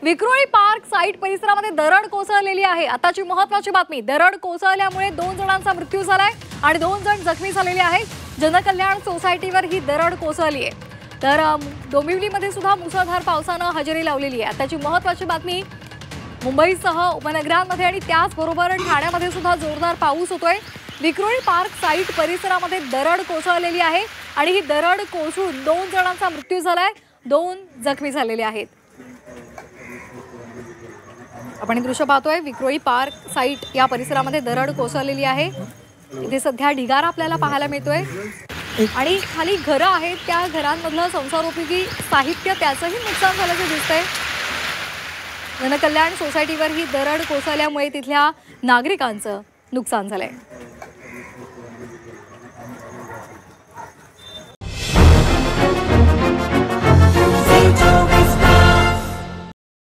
Vikhroli park site परिसरामध्ये दरड कोसळलेली आहे। आताची महत्त्वाची बातमी, दरड कोसळल्यामुळे 2 जणांचा मृत्यू झालाय आणि 2 जण जखमी झालेले आहेत। जनकल्याण सोसायटीवर ही दरड कोसळली आहे। तर डोंबिवलीमध्ये सुद्धा मुसळधार पावसानं हजेरी लावलेली आहे। आताची महत्त्वाची बातमी, मुंबईसह उपनगरांमध्ये आणि त्याचबरोबर ठाण्यामध्ये सुद्धा जोरदार पाऊस होतोय। विक्रोळी पार्क साईट परिसरामध्ये दरड कोसळलेली आहे आणि ही दरड कोसळून 2 जणांचा मृत्यू झालाय, 2 जखमी झालेले आहेत। आपण हे दृश्य पाहतोय, विक्रोळी पार्क साईट या परिसरामध्ये दरड कोसळलेली आहे। इथे सध्या ढिगारा आपल्याला पाहायला मिळतोय आणि खाली घरं आहेत, त्या घरांमधलं संसारोपयोगी साहित्य त्याचंही नुकसान झाल्याचं दिसतंय। जनकल्याण सोसायटीवर ही दरड कोसळल्यामुळे तिथल्या नागरिकांचं नुकसान झालंय।